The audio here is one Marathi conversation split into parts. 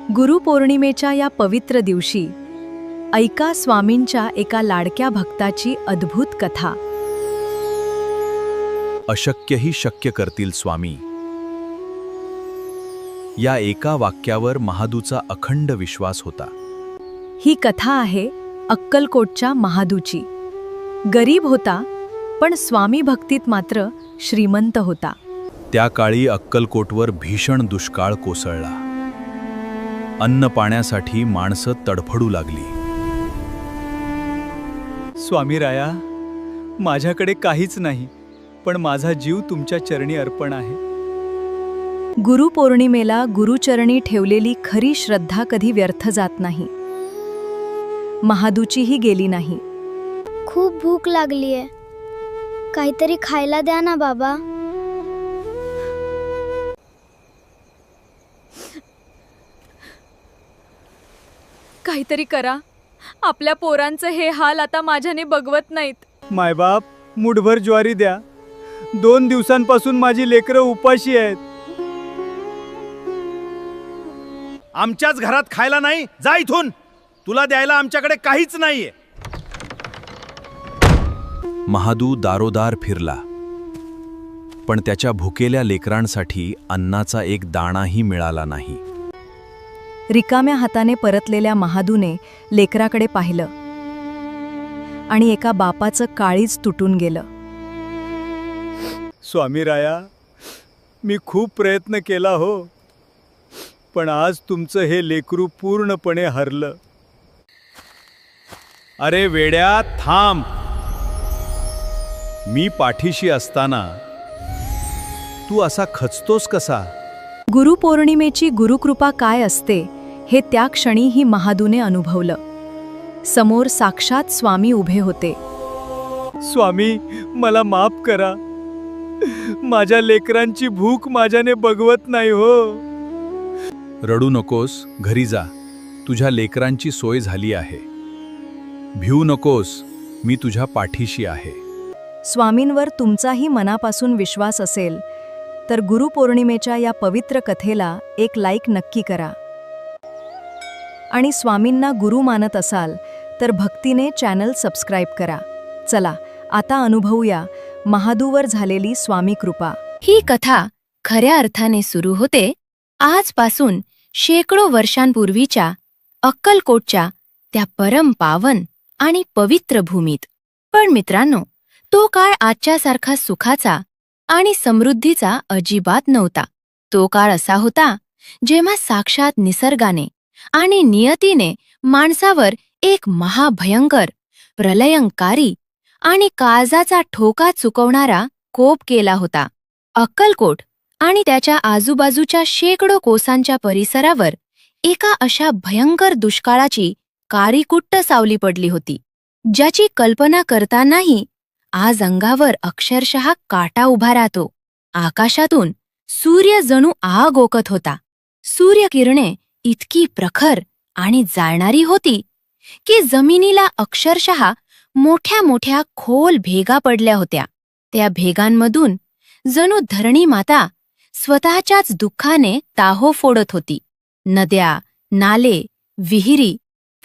गुरुपौर्णिमेच्या या पवित्र दिवशी ऐका स्वामींच्या एका लाडक्या भक्ताची अद्भुत कथा. अशक्यही शक्य करतील स्वामी. या एका वाक्यावर महादूचा अखंड विश्वास होता. ही कथा आहे अक्कलकोटच्या महादूची. गरीब होता, पण स्वामी भक्तीत मात्र श्रीमंत होता. त्या काळी अक्कलकोटवर भीषण दुष्काळ कोसळला. अन्न पाण्यासाठी माणसं तडफडू लागली. स्वामी राया, माझ्याकडे काहीच नाही, पण माझा जीव तुमच्या चरणी अर्पण आहे. गुरुपौर्णिमेला गुरुचरणी ठेवलेली खरी श्रद्धा कधी व्यर्थ जात नाही. महादूचीही गेली नाही. खूप भूक लागलीये, काहीतरी खायला द्या ना बाबा. काहीतरी करा. आपल्या पोरांचं हे हाल आता माझ्याने बघवत नाहीत. मायबाप, मुठभर ज्वारी द्या. 2 दिवसांपासून माझी लेकरं उपाशी आहेत. आमच्याच घरात खायला नाही, जा इथून. तुला द्यायला आमच्याकडे काहीच नाहीये. महादू दारोदार फिरला, पण त्याच्या भुकेल्या लेकरांसाठी अन्नाचा एक दाणाही मिळाला नाही. रिकाम्या हाताने परतलेल्या महादूने लेकराकडे पाहिलं आणि एका बापाचं काळीज तुटून गेलं. स्वामी राया, मी खूप प्रयत्न केला हो, पण आज तुमचं हे लेकरू पूर्णपणे हरलं. अरे वेड्या, थांब. मी पाठीशी असताना तू असा खचतोस कसा? गुरुपौर्णिमेची गुरुकृपा काय असते हे त्या क्षणीही महादूने अनुभवलं. समोर साक्षात स्वामी उभे होते. स्वामी, मला माफ करा. माझ्या लेकरांची भूक माझ्याने बघवत नाही हो. रडू नकोस, घरी जा. तुझ्या लेकरांची सोय झाली आहे. भिवू नकोस, मी तुझ्या पाठीशी आहे. स्वामींवर तुमचाही मनापासून विश्वास असेल तर गुरुपौर्णिमेच्या या पवित्र कथेला एक लाईक नक्की करा. आणि स्वामींना गुरु मानत असाल तर भक्तीने चॅनल सबस्क्राईब करा. चला आता अनुभवूया महादूवर झालेली स्वामी कृपा. ही कथा खऱ्या अर्थाने सुरू होते आजपासून शेकडो वर्षांपूर्वीच्या अक्कलकोटच्या त्या परम पावन आणि पवित्र भूमीत. पण मित्रांनो, तो काळ आजच्यासारखा सुखाचा आणि समृद्धीचा अजिबात नव्हता. तो काळ असा होता जेव्हा साक्षात निसर्गाने आणि नियतीने माणसावर एक महाभयंकर, प्रलयंकारी आणि काळजाचा ठोका चुकवणारा कोप केला होता. अक्कलकोट आणि त्याच्या आजूबाजूच्या शेकडो कोसांच्या परिसरावर एका अशा भयंकर दुष्काळाची काळीकुट्ट सावली पडली होती, ज्याची कल्पना करतानाही आज अंगावर अक्षरशः काटा उभा राहतो. आकाशातून सूर्य जणू आग ओकत होता. सूर्यकिरणे इतकी प्रखर आणि जाळणारी होती की जमिनीला अक्षरशः मोठ्या मोठ्या खोल भेगा पडल्या होत्या. त्या भेगांमधून जणू धरणी माता स्वतःच्याच दुःखाने ताहो फोडत होती. नद्या, नाले, विहिरी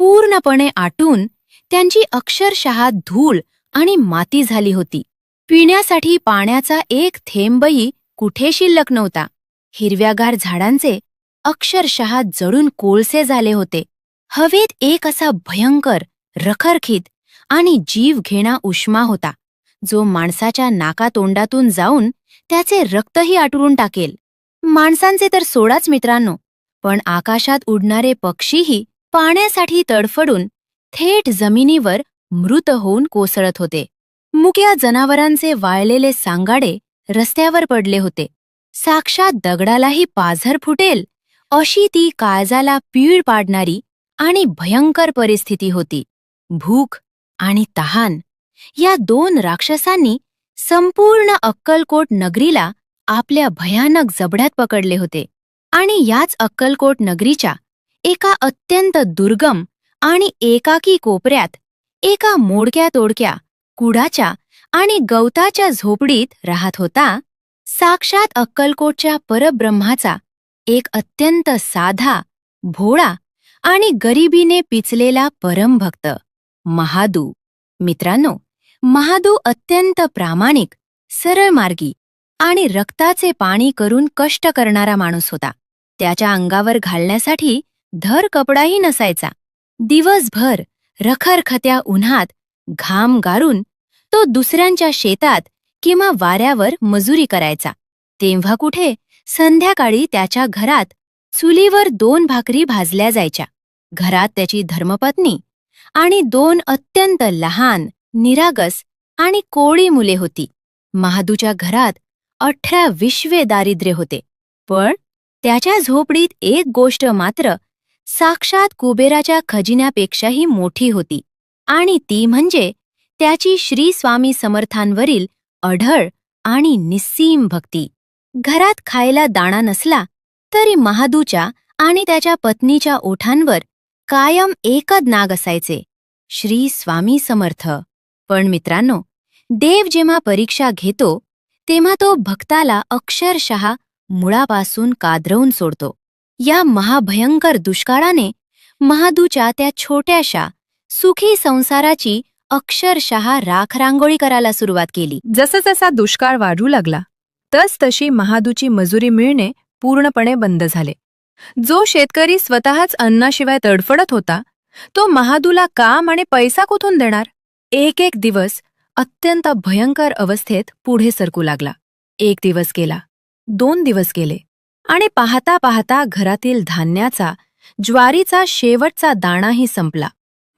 पूर्णपणे आटून त्यांची अक्षरशः धूळ आणि माती झाली होती. पिण्यासाठी पाण्याचा एक थेंबही कुठे शिल्लक नव्हता. हिरव्यागार झाडांचे अक्षरशः जळून कोळसे झाले होते. हवेत एक असा भयंकर, रखरखीत आणि जीव घेणा उष्मा होता, जो माणसाच्या नाकातोंडातून जाऊन त्याचे रक्तही आटून टाकेल. माणसांचे तर सोडाच मित्रांनो, पण आकाशात उडणारे पक्षीही पाण्यासाठी तडफडून थेट जमिनीवर मृत होऊन कोसळत होते. मुक्या जनावरांचे वाळलेले सांगाडे रस्त्यावर पडले होते. साक्षात दगडालाही पाझर फुटेल अशी ती काळजाला पीळ पाडणारी आणि भयंकर परिस्थिती होती. भूक आणि तहान या 2 राक्षसांनी संपूर्ण अक्कलकोट नगरीला आपल्या भयानक जबड्यात पकडले होते. आणि याच अक्कलकोट नगरीच्या एका अत्यंत दुर्गम आणि एकाकी कोपऱ्यात एका मोडक्या तोडक्या, कुडाच्या आणि गवताच्या झोपडीत राहत होता साक्षात अक्कलकोटच्या परब्रह्माचा एक अत्यंत साधा, भोळा आणि गरिबीने पिचलेला परमभक्त महादू. मित्रांनो, महादू अत्यंत प्रामाणिक, सरळमार्गी आणि रक्ताचे पाणी करून कष्ट करणारा माणूस होता. त्याच्या अंगावर घालण्यासाठी धर कपडाही नसायचा. दिवसभर रखरखत्या उन्हात घाम गारून तो दुसऱ्यांच्या शेतात किंवा वाऱ्यावर मजुरी करायचा. तेव्हा कुठे संध्याकाळी त्याच्या घरात चुलीवर 2 भाकरी भाजल्या जायच्या. घरात त्याची धर्मपत्नी आणि 2 अत्यंत लहान, निरागस आणि कोळी मुले होती. महादूच्या घरात 18 विश्वे दारिद्र्य होते. पण त्याच्या झोपडीत एक गोष्ट मात्र साक्षात कुबेराच्या खजिन्यापेक्षाही मोठी होती, आणि ती म्हणजे त्याची श्री स्वामी समर्थांवरील अढळ आणि निस्सीम भक्ती. घरात खायला दाणा नसला तरी महादूच्या आणि त्याच्या पत्नीच्या ओठांवर कायम एकच नाग असायचे, श्री स्वामी समर्थ. पण मित्रांनो, देव जेव्हा परीक्षा घेतो तेव्हा तो भक्ताला अक्षरशः मुळापासून कादरवून सोडतो. या महाभयंकर दुष्काळाने महादूच्या त्या छोट्याशा सुखी संसाराची अक्षरशः राखरांगोळी करायला सुरुवात केली. जसा दुष्काळ वाढू लागला तशी महादूची मजुरी मिळणे पूर्णपणे बंद झाले. जो शेतकरी स्वतःच अन्नाशिवाय तडफडत होता तो महादूला काम आणि पैसा कुठून देणार? एक दिवस अत्यंत भयंकर अवस्थेत पुढे सरकू लागला. 1 दिवस गेला, 2 दिवस गेले, आणि पाहता पाहता घरातील धान्याचा, ज्वारीचा शेवटचा दाणाही संपला.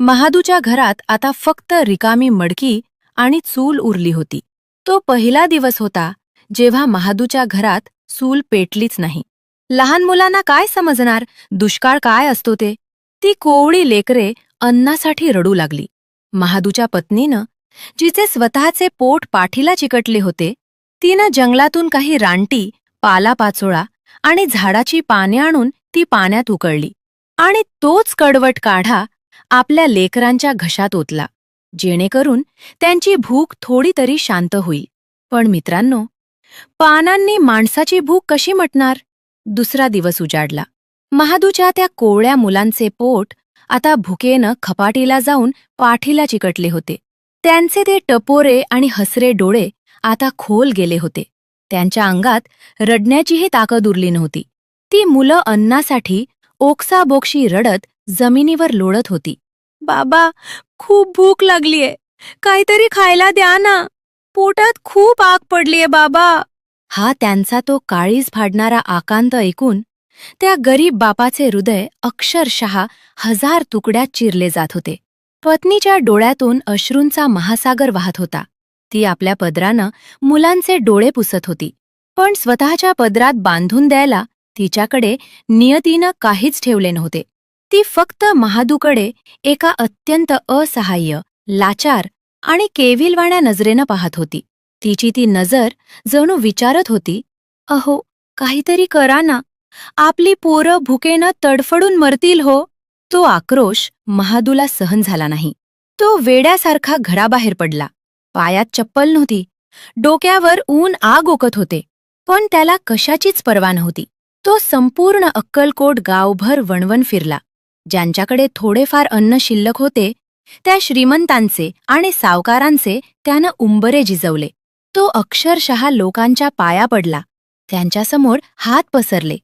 महादूच्या घरात आता फक्त रिकामी मडकी आणि चूल उरली होती. तो पहिला दिवस होता जेव्हा महादूच्या घरात चूल पेटलीच नाही. लहान मुलांना काय समजणार दुष्काळ काय असतो ते? ती कोवळी लेकरे अन्नासाठी रडू लागली. महादूच्या पत्नीनं, जिचे स्वतःचे पोट पाठीला चिकटले होते, तिनं जंगलातून काही रानटी, पालापाचोळा आणि झाडाची पाने आणून ती पाण्यात उकळली आणि तोच कडवट काढा आपल्या लेकरांच्या घशात ओतला, जेणेकरून त्यांची भूक थोडी तरी शांत होईल. पण मित्रांनो, पानांनी माणसाची भूक कशी मटणार? दुसरा दिवस उजाडला. महादूच्या त्या कोवळ्या मुलांचे पोट आता भुकेनं खपाटीला जाऊन पाठीला चिकटले होते. त्यांचे ते टपोरे आणि हसरे डोळे आता खोल गेले होते. त्यांच्या अंगात रडण्याचीही ताकद उरली नव्हती. ती मुलं अन्नासाठी ओक्साबोक्शी रडत जमिनीवर लोळत होती. बाबा, खूप भूक लागलीये, काहीतरी खायला द्या ना, पोटात खूप आग पडलीये बाबा. हा त्यांचा तो काळीज फाडणारा आकांत ऐकून त्या गरीब बापाचे हृदय अक्षरशः 1000 तुकड्यात चिरले जात होते. पत्नीच्या डोळ्यातून अश्रूंचा महासागर वाहत होता. ती आपल्या पदरानं मुलांचे डोळे पुसत होती, पण स्वतःच्या पदरात बांधून द्यायला तिच्याकडे नियतीनं काहीच ठेवले नव्हते. ती फक्त महादूकडे एका अत्यंत असहाय्य, लाचार आणि केविलवाण्या नजरेनं पाहत होती. तिची ती नजर जणू विचारत होती, अहो, काहीतरी करा ना, आपली पोरं भुकेनं तडफडून मरतील हो. तो आक्रोश महादूला सहन झाला नाही. तो वेड्यासारखा घराबाहेर पडला. पायात चप्पल नव्हती, डोक्यावर ऊन आग ओकत होते, पण त्याला कशाचीच पर्वा नव्हती. तो संपूर्ण अक्कलकोट गावभर वणवण फिरला. ज्यांच्याकडे थोडेफार अन्न शिल्लक होते त्या श्रीमंतांचे आणि सावकारांचे त्यानं उंबरे झिजवले. तो अक्षरशः लोकांच्या पाया पडला, त्यांच्यासमोर हात पसरले.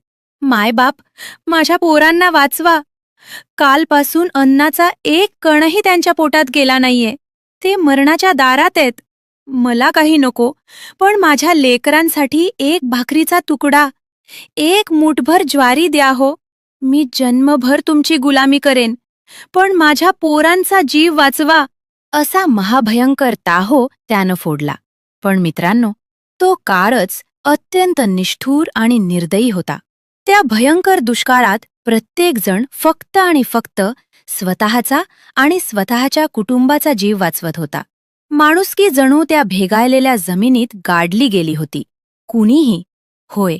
मायबाप, माझ्या पोरांना वाचवा. कालपासून अन्नाचा एक कणही त्यांच्या पोटात गेला नाहीये. ते मरणाच्या दारात आहेत. मला काही नको, पण माझ्या लेकरांसाठी 1 भाकरीचा तुकडा, 1 मूठभर ज्वारी द्या हो. मी जन्मभर तुमची गुलामी करेन, पण माझ्या पोरांचा जीव वाचवा. असा महाभयंकर ताहो त्यानं फोडला. पण मित्रांनो, तो काळच अत्यंत निष्ठुर आणि निर्दयी होता. त्या भयंकर दुष्काळात प्रत्येकजण फक्त आणि फक्त स्वतःचा आणि स्वतःच्या कुटुंबाचा जीव वाचवत होता. माणुसकी जणू त्या भेगायलेल्या जमिनीत गाडली गेली होती. कुणीही, होय,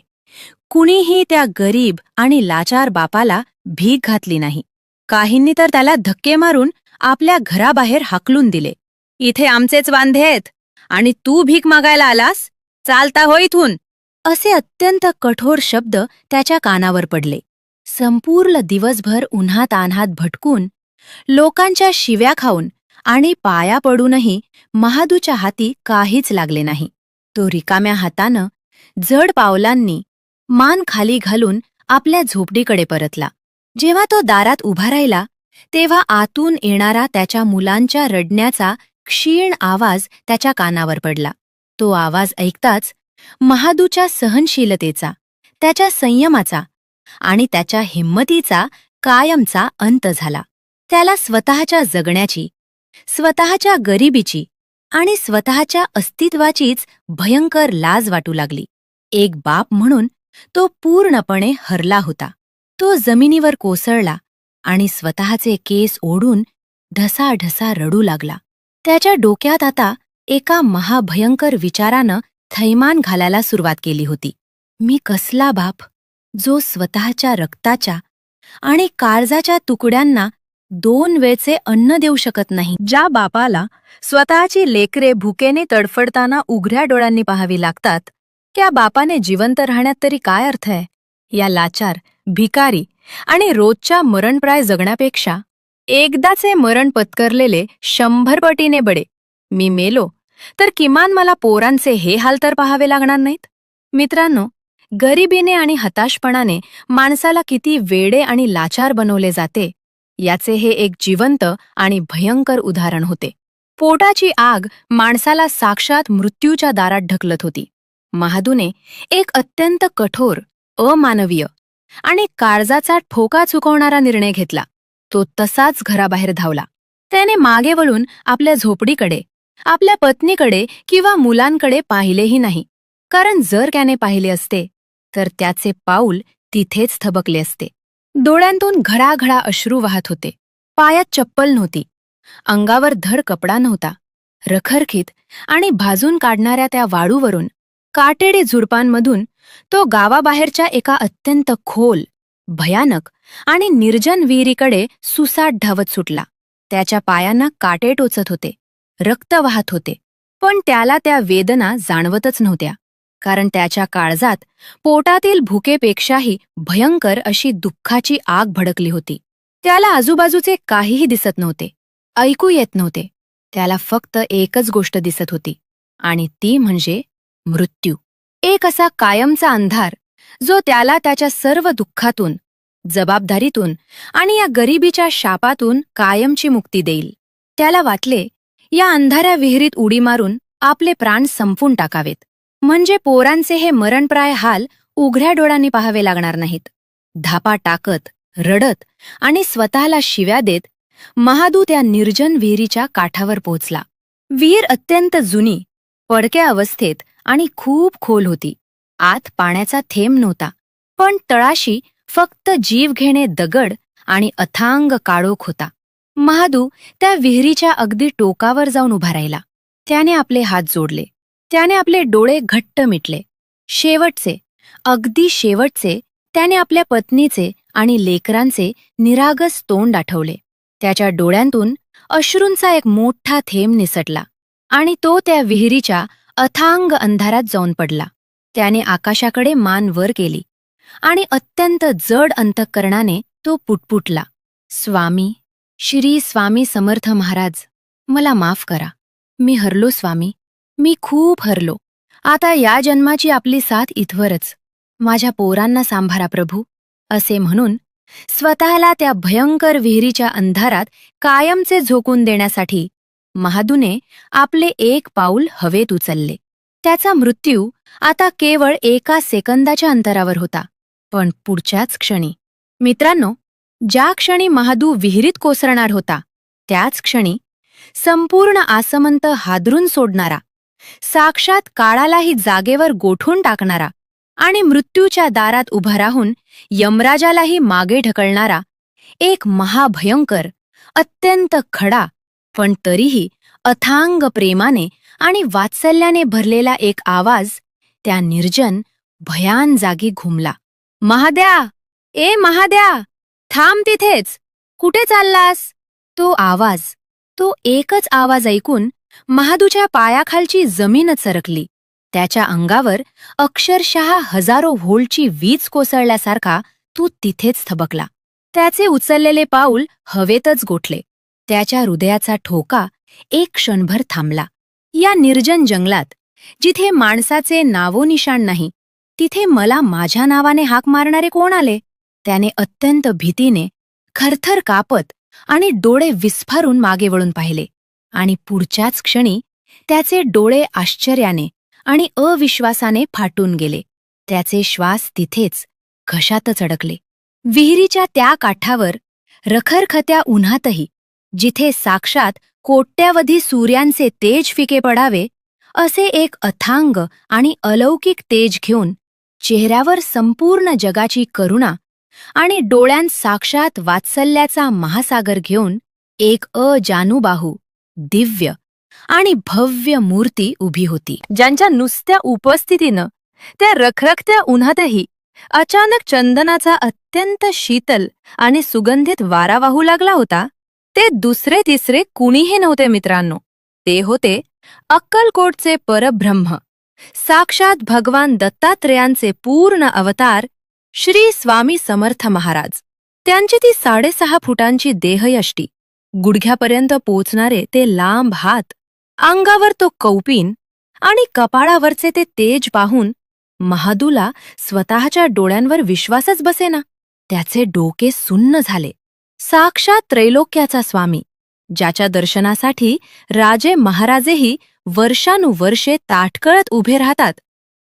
कुणीही त्या गरीब आणि लाचार बापाला भीक घातली नाही. काहींनी तर त्याला धक्के मारून आपल्या घराबाहेर हाकलून दिले. इथे आमचेच वांधे आहेत आणि तू भीक मागायला आलास? चालता हो इथून. असे अत्यंत कठोर शब्द त्याच्या कानावर पडले. संपूर्ण दिवसभर उन्हातान्हात भटकून, लोकांच्या शिव्या खाऊन आणि पाया पडूनही महादूच्या हाती काहीच लागले नाही. तो रिकाम्या हातानं, जड पावलांनी, मान खाली घालून आपल्या झोपडीकडे परतला. जेव्हा तो दारात उभा राहिला तेव्हा आतून येणारा त्याच्या मुलांच्या रडण्याचा क्षीण आवाज त्याच्या कानावर पडला. तो आवाज ऐकताच महादूच्या सहनशीलतेचा, त्याच्या संयमाचा आणि त्याच्या हिंमतीचा कायमचा अंत झाला. त्याला स्वतःच्या जगण्याची, स्वतःच्या गरिबीची आणि स्वतःच्या अस्तित्वाचीच भयंकर लाज वाटू लागली. एक बाप म्हणून तो पूर्णपणे हरला होता. तो जमिनीवर कोसळला आणि स्वतःचे केस ओढून ढसाढसा रडू लागला. त्याच्या डोक्यात आता एका महाभयंकर विचारानं थैमान घालायला सुरुवात केली होती. मी कसला बाप, जो स्वतःच्या रक्ताच्या आणि काळजाच्या तुकड्यांना 2 वेळचे अन्न देऊ शकत नाही. ज्या बापाला स्वतःची लेकरे भुकेने तडफडताना उघड्या डोळ्यांनी पाहावी लागतात, त्या बापाने जिवंत राहण्यात तरी काय अर्थ आहे? या लाचार, भिकारी आणि रोजच्या मरणप्राय जगण्यापेक्षा एकदाचे मरण पत्करलेले 100 पटीने बडे. मी मेलो तर किमान मला पोरांचे हे हाल तर पाहावे लागणार नाहीत. मित्रांनो, गरिबीने आणि हताशपणाने माणसाला किती वेडे आणि लाचार बनवले जाते याचे हे एक जिवंत आणि भयंकर उदाहरण होते. पोटाची आग माणसाला साक्षात मृत्यूच्या दारात ढकलत होती. महादूने एक अत्यंत कठोर, अमानवीय आणि काळजाचा ठोका चुकवणारा निर्णय घेतला. तो तसाच घराबाहेर धावला. त्याने मागे वळून आपल्या झोपडीकडे, आपल्या पत्नीकडे किंवा मुलांकडे पाहिलेही नाही, कारण जर त्याने पाहिले असते तर त्याचे पाऊल तिथेच थबकले असते. डोळ्यांतून घळाघळा अश्रू वाहत होते. पायात चप्पल नव्हती, अंगावर धड कपडा नव्हता. रखरखीत आणि भाजून काढणाऱ्या त्या वाळूवरून, काटेडे झुडपांमधून तो गावाबाहेरच्या एका अत्यंत खोल, भयानक आणि निर्जन विहिरीकडे सुसाट धावत सुटला. त्याच्या पायांना काटे टोचत होते, रक्त वाहत होते, पण त्याला त्या वेदना जाणवतच नव्हत्या, कारण त्याच्या काळजात पोटातील भुकेपेक्षाही भयंकर अशी दुःखाची आग भडकली होती. त्याला आजूबाजूचे काहीही दिसत नव्हते, ऐकू येत नव्हते. त्याला फक्त एकच गोष्ट दिसत होती, आणि ती म्हणजे मृत्यू. एक असा कायमचा अंधार जो त्याला त्याच्या सर्व दुःखातून, जबाबदारीतून आणि या गरिबीच्या शापातून कायमची मुक्ती देईल. त्याला वाटले, या अंधाऱ्या विहिरीत उडी मारून आपले प्राण संपून टाकावेत, म्हणजे पोरांचे हे मरणप्राय हाल उघड्या डोळ्यांनी पाहावे लागणार नाहीत. धापा टाकत, रडत आणि स्वतःला शिव्या देत महादू त्या निर्जन विहिरीच्या काठावर पोहोचला. विहीर अत्यंत जुनी, पडक्या अवस्थेत आणि खूप खोल होती. आत पाण्याचा थेंब नव्हता, पण तळाशी फक्त जीवघेणे दगड आणि अथांग काळोख होता. महादू त्या विहिरीच्या अगदी टोकावर जाऊन उभा राहिला. त्याने आपले हात जोडले, त्याने आपले डोळे घट्ट मिटले. शेवटचे, अगदी शेवटचे त्याने आपल्या पत्नीचे आणि लेकरांचे निरागस तोंड आठवले. त्याच्या डोळ्यांतून अश्रूंचा एक मोठा थेंब निसटला आणि तो त्या विहिरीच्या अथांग अंधारात जाऊन पडला. त्याने आकाशाकडे मान वर केली आणि अत्यंत जड अंतःकरणाने तो पुटपुटला, स्वामी, श्री स्वामी समर्थ महाराज, मला माफ करा. मी हरलो स्वामी, मी खूप हरलो. आता या जन्माची आपली साथ इथवरच. माझ्या पोरांना सांभाळा प्रभू, असे म्हणून स्वतःला त्या भयंकर विहिरीच्या अंधारात कायमचे झोकून देण्यासाठी महादूने आपले एक पाऊल हवेत उचलले. त्याचा मृत्यू आता केवळ एका सेकंदाच्या अंतरावर होता, पण पुढच्याच क्षणी. मित्रांनो, ज्या क्षणी महादू विहिरीत कोसळणार होता, त्याच क्षणी संपूर्ण आसमंत हादरून सोडणारा, साक्षात काळालाही जागेवर गोठून टाकणारा आणि मृत्यूच्या दारात उभा राहून यमराजालाही मागे ढकलणारा एक महाभयंकर, अत्यंत खडा, पण तरीही अथांग प्रेमाने आणि वात्सल्याने भरलेला एक आवाज त्या निर्जन, भयान जागी घुमला. महाद्या, ए महाद्या, थांब तिथेच, कुठे चाललास? तो आवाज, तो एकच आवाज ऐकून महादूच्या पायाखालची जमीनच सरकली. त्याच्या अंगावर अक्षरशः हजारो व्होल्टची वीज कोसळल्यासारखा तो तिथेच थबकला. त्याचे उचललेले पाऊल हवेतच गोठले. त्याच्या हृदयाचा ठोका एक क्षणभर थांबला. या निर्जन जंगलात, जिथे माणसाचे नावोनिशाण नाही, तिथे मला माझ्या नावाने हाक मारणारे कोण आले? त्याने अत्यंत भीतीने, खरखर कापत आणि डोळे विस्फारून मागे वळून पाहिले. आणि पुढच्याच क्षणी त्याचे डोळे आश्चर्याने आणि अविश्वासाने फाटून गेले. त्याचे श्वास तिथेच घशातच अडकले. विहिरीच्या त्या काठावर, रखरखत्या उन्हातही, जिथे साक्षात कोट्यावधी सूर्यांचे तेज फिके पडावे असे एक अथांग आणि अलौकिक तेज घेऊन, चेहऱ्यावर संपूर्ण जगाची करुणा आणि डोळ्यांत साक्षात वात्सल्याचा महासागर घेऊन, एक अजानुबाहू, दिव्य आणि भव्य मूर्ती उभी होती, ज्यांच्या नुसत्या उपस्थितीनं त्या रखरखत्या उन्हातही अचानक चंदनाचा अत्यंत शीतल आणि सुगंधित वारा वाहू लागला होता. ते दुसरे तिसरे कुणीही नव्हते मित्रांनो. ते होते अक्कलकोटचे परब्रह्म, साक्षात भगवान दत्तात्रेयांचे पूर्ण अवतार श्री स्वामी समर्थ महाराज. त्यांची ती 6.5 फुटांची देहयष्टी, गुडघ्यापर्यंत पोचणारे ते लांब हात, अंगावर तो कौपीन आणि कपाळावरचे ते तेज पाहून महादूला स्वतःच्या डोळ्यांवर विश्वासच बसेना. त्याचे डोके सुन्न झाले. साक्षात त्रैलोक्याचा स्वामी, ज्याच्या दर्शनासाठी राजे महाराजेही वर्षानुवर्षे ताटकळत उभे राहतात,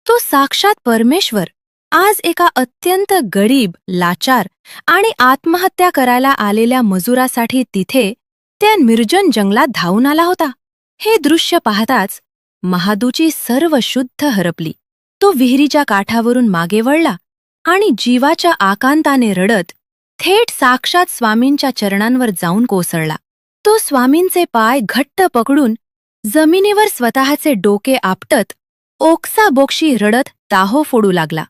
तो साक्षात परमेश्वर आज एका अत्यंत गरीब, लाचार आणि आत्महत्या करायला आलेल्या मजुरासाठी तिथे त्या निर्जन जंगलात धावून आला होता. हे दृश्य पाहताच महादूची सर्व शुद्ध हरपली. तो विहिरीच्या काठावरून मागे वळला आणि जीवाच्या आकांताने रडत थेट साक्षात स्वामींच्या चरणांवर जाऊन कोसळला. तो स्वामींचे पाय घट्ट पकडून जमिनीवर स्वतःचे डोके आपटत ओक्साबोक्शी रडत ताहो फोडू लागला.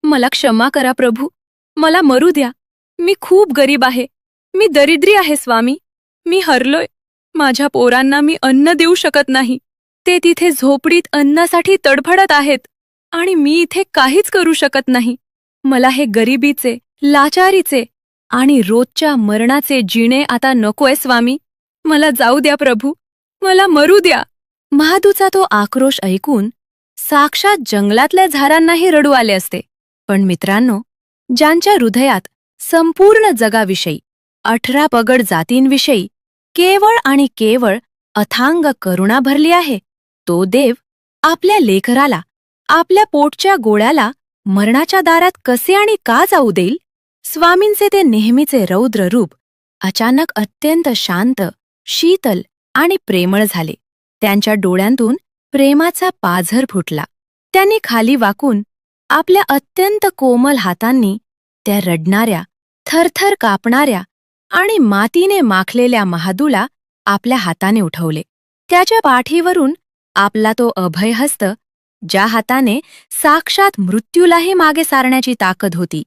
मला क्षमा करा प्रभू, मला मरू द्या. मी खूप गरीब आहे, मी दरिद्री आहे स्वामी. मी हरलोय. माझ्या पोरांना मी अन्न देऊ शकत नाही. ते तिथे झोपडीत अन्नासाठी तडफडत आहेत आणि मी इथे काहीच करू शकत नाही. मला हे गरिबीचे, लाचारीचे आणि रोजच्या मरणाचे जिणे आता नकोय स्वामी. मला जाऊ द्या प्रभू, मला मरू द्या. महादूचा तो आक्रोश ऐकून साक्षात जंगलातल्या झाडांनाही रडू आले असते. पण मित्रांनो, ज्यांच्या हृदयात संपूर्ण जगाविषयी, 18 पगड जातींविषयी केवळ आणि केवळ अथांग करुणा भरली आहे, तो देव आपल्या लेकराला, आपल्या पोटच्या गोळ्याला मरणाच्या दारात कसे आणि का जाऊ देईल? स्वामींचे ते नेहमीचे रौद्र रूप अचानक अत्यंत शांत, शीतल आणि प्रेमळ झाले. त्यांच्या डोळ्यांतून प्रेमाचा पाझर फुटला. त्यांनी खाली वाकून आपल्या अत्यंत कोमल हातांनी त्या रडणाऱ्या, थरथर कापणाऱ्या आणि मातीने माखलेल्या महादूला आपल्या हाताने उठवले. त्याच्या पाठीवरून आपला तो अभयहस्त, ज्या हाताने साक्षात मृत्यूलाही मागे सारण्याची ताकद होती,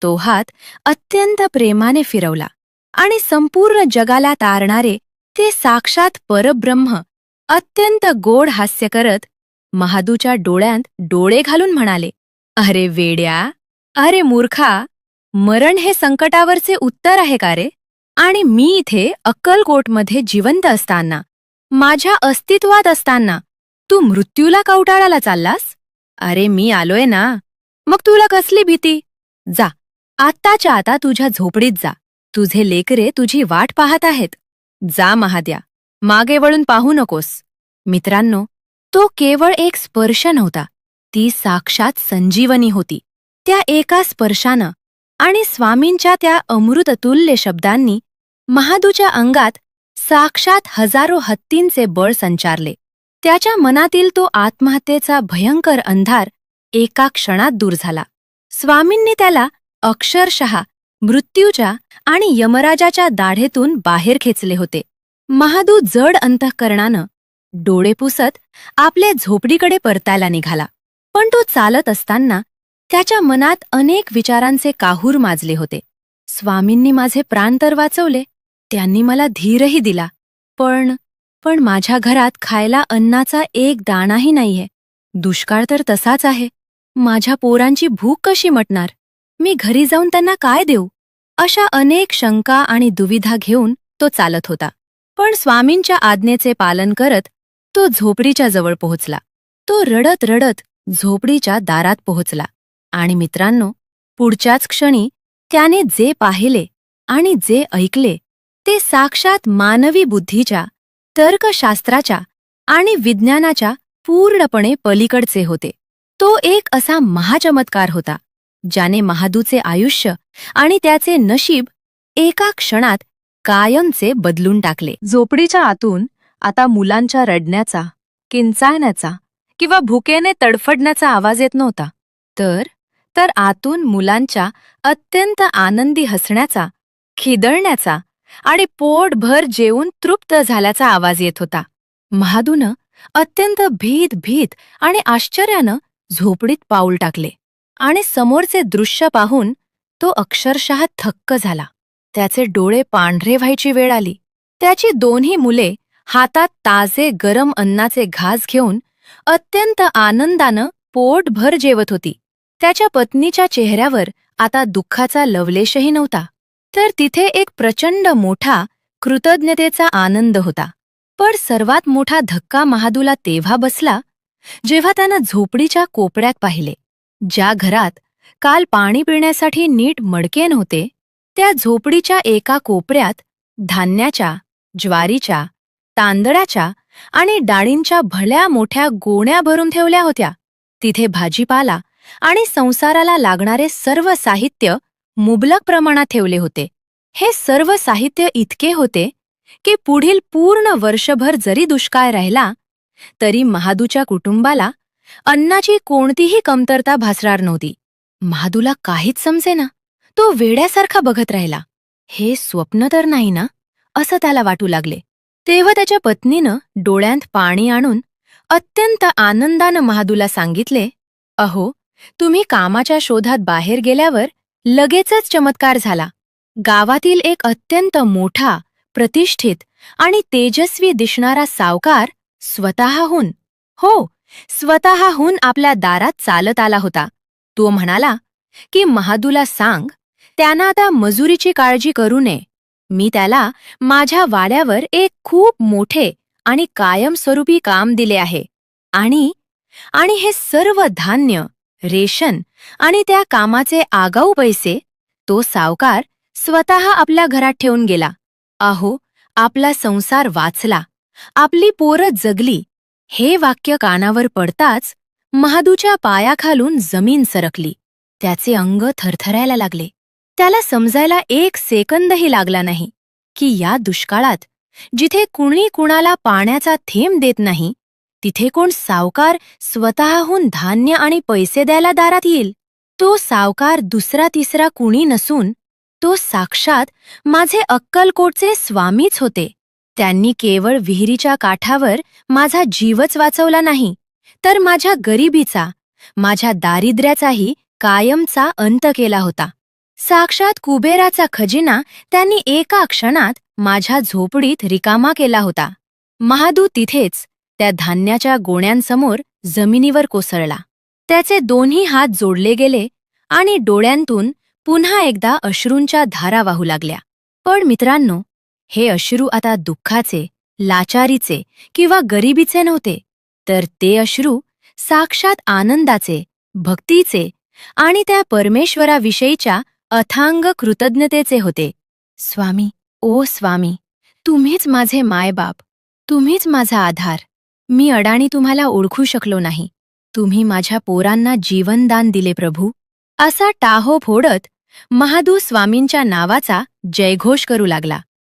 तो हात अत्यंत प्रेमाने फिरवला आणि संपूर्ण जगाला तारणारे ते साक्षात परब्रह्म अत्यंत गोड हास्य करत महादूच्या डोळ्यांत डोळे घालून म्हणाले, अरे वेड्या, अरे मूर्खा, मरण हे संकटावरचे उत्तर आहे का रे? आणि मी इथे अक्कलकोटमध्ये जिवंत असताना, माझ्या अस्तित्वात असताना तू मृत्यूला कवटाळाला चाललास? अरे मी आलोय ना, मग तुला कसली भीती? जा, आत्ताच्या आता तुझ्या झोपडीत जा. तुझे लेकरे तुझी वाट पाहत आहेत. जा महाद्या, मागे वळून पाहू नकोस. मित्रांनो, तो केवळ एक स्पर्श नव्हता, ती साक्षात संजीवनी होती. त्या एका स्पर्शानं आणि स्वामींच्या त्या अमृततुल्य शब्दांनी महादूच्या अंगात साक्षात हजारो हत्तींचे बळ संचारले. त्याच्या मनातील तो आत्महत्येचा भयंकर अंधार एका क्षणात दूर झाला. स्वामींनी त्याला अक्षरशः मृत्यूच्या आणि यमराजाच्या दाढेतून बाहेर खेचले होते. महादू जड अंतःकरणानं डोळे पुसत आपल्या झोपडीकडे परतायला निघाला. पण तो चालत असताना त्याच्या मनात अनेक विचारांचे काहूर माजले होते. स्वामींनी माझे प्राण तर वाचवले, त्यांनी मला धीरही दिला, पण माझ्या घरात खायला अन्नाचा एक दाणाही नाहीये. दुष्काळ तर तसाच आहे. माझ्या पोरांची भूक कशी मटणार? मी घरी जाऊन त्यांना काय देऊ? अशा अनेक शंका आणि दुविधा घेऊन तो चालत होता. पण स्वामींच्या आज्ञेचे पालन करत तो झोपडीच्या जवळ पोहोचला. तो रडत रडत झोपडीच्या दारात पोहोचला आणि मित्रांनो, पुढच्याच क्षणी त्याने जे पाहिले आणि जे ऐकले ते साक्षात मानवी बुद्धीच्या, तर्कशास्त्राच्या आणि विज्ञानाच्या पूर्णपणे पलीकडचे होते. तो एक असा महाचमत्कार होता ज्याने महादूचे आयुष्य आणि त्याचे नशीब एका क्षणात कायमचे बदलून टाकले. झोपडीच्या आतून आता मुलांच्या रडण्याचा, किंचाळण्याचा किंवा भुकेने तडफडण्याचा आवाज येत नव्हता, तर आतून मुलांच्या अत्यंत आनंदी हसण्याचा, खिदळण्याचा आणि पोटभर जेवून तृप्त झाल्याचा आवाज येत होता. महादूनं अत्यंत भीत आणि आश्चर्यानं झोपडीत पाऊल टाकले आणि समोरचे दृश्य पाहून तो अक्षरशः थक्क झाला. त्याचे डोळे पांढरे व्हायची वेळ आली. त्याची दोन्ही मुले हातात ताजे गरम अन्नाचे घास घेऊन अत्यंत आनंदानं पोटभर जेवत होती. त्याच्या पत्नीच्या चेहऱ्यावर आता दुःखाचा लवलेशही नव्हता, तर तिथे एक प्रचंड मोठा कृतज्ञतेचा आनंद होता. पण सर्वात मोठा धक्का महादूला तेव्हा बसला जेव्हा त्यानं झोपडीच्या कोपऱ्यात पाहिले. ज्या घरात काल पाणी पिण्यासाठी नीट मडके नव्हते, त्या झोपडीच्या एका कोपऱ्यात धान्याच्या, ज्वारीच्या, तांदळाच्या आणि डाळींच्या भल्या मोठ्या गोण्या भरून ठेवल्या होत्या. तिथे भाजीपाला आणि संसाराला लागणारे सर्व साहित्य मुबलक प्रमाणात ठेवले होते. हे सर्व साहित्य इतके होते की पुढील पूर्ण वर्षभर जरी दुष्काळ राहिला तरी महादूच्या कुटुंबाला अन्नाची कोणतीही कमतरता भासणार नव्हती. महादूला काहीच समजेना. तो वेड्यासारखा बघत राहिला. हे स्वप्न तर नाही ना, असं त्याला वाटू लागले. तेव्हा त्याच्या पत्नीनं डोळ्यांत पाणी आणून अत्यंत आनंदानं महादूला सांगितले, अहो, तुम्ही कामाच्या शोधात बाहेर गेल्यावर लगेचच चमत्कार झाला. गावातील एक अत्यंत मोठा, प्रतिष्ठित आणि तेजस्वी दिसणारा सावकार स्वतःहून आपल्या दारात चालत आला होता. तो म्हणाला की महादूला सांग त्यांना आता मजुरीची काळजी करू नये. मी त्याला माझ्या वाड्यावर एक खूप मोठे आणि कायमस्वरूपी काम दिले आहे आणि हे सर्व धान्य, रेशन आणि त्या कामाचे आगाऊ पैसे तो सावकार स्वतः आपल्या घरात ठेवून गेला. अहो, आपला संसार वाचला, आपली पोरं जगली. हे वाक्य कानावर पडताच महादूच्या पायाखालून जमीन सरकली. त्याचे अंग थरथरायला लागले. त्याला समजायला एक सेकंदही लागला नाही की या दुष्काळात जिथे कुणी कुणाला पाण्याचा थेंब देत नाही, तिथे कोण सावकार स्वतःहून धान्य आणि पैसे द्यायला दारात येईल. तो सावकार दुसरा तिसरा कुणी नसून तो साक्षात माझे अक्कलकोटचे स्वामीच होते. त्यांनी केवळ विहिरीच्या काठावर माझा जीवच वाचवला नाही, तर माझ्या गरिबीचा, माझ्या दारिद्र्याचाही कायमचा अंत केला होता. साक्षात कुबेराचा खजिना त्यांनी एका क्षणात माझ्या झोपडीत रिकामा केला होता. महादू तिथेच त्या धान्याच्या गोण्यांसमोर जमिनीवर कोसळला. त्याचे दोन्ही हात जोडले गेले आणि डोळ्यांतून पुन्हा एकदा अश्रूंच्या धारा वाहू लागल्या. पण मित्रांनो, हे अश्रू आता दुःखाचे, लाचारीचे किंवा गरिबीचे नव्हते, तर ते अश्रू साक्षात आनंदाचे, भक्तीचे आणि त्या परमेश्वराविषयीच्या अथांग कृतज्ञतेचे होते. स्वामी, ओ स्वामी, तुम्हीच माझे मायबाप, तुम्हीच माझा आधार. मी अडाणी तुम्हाला ओळखू शकलो नाही. तुम्ही माझ्या पोरांना जीवनदान दिले प्रभू. असा टाहो फोडत महादू स्वामींच्या नावाचा जयघोष करू लागला.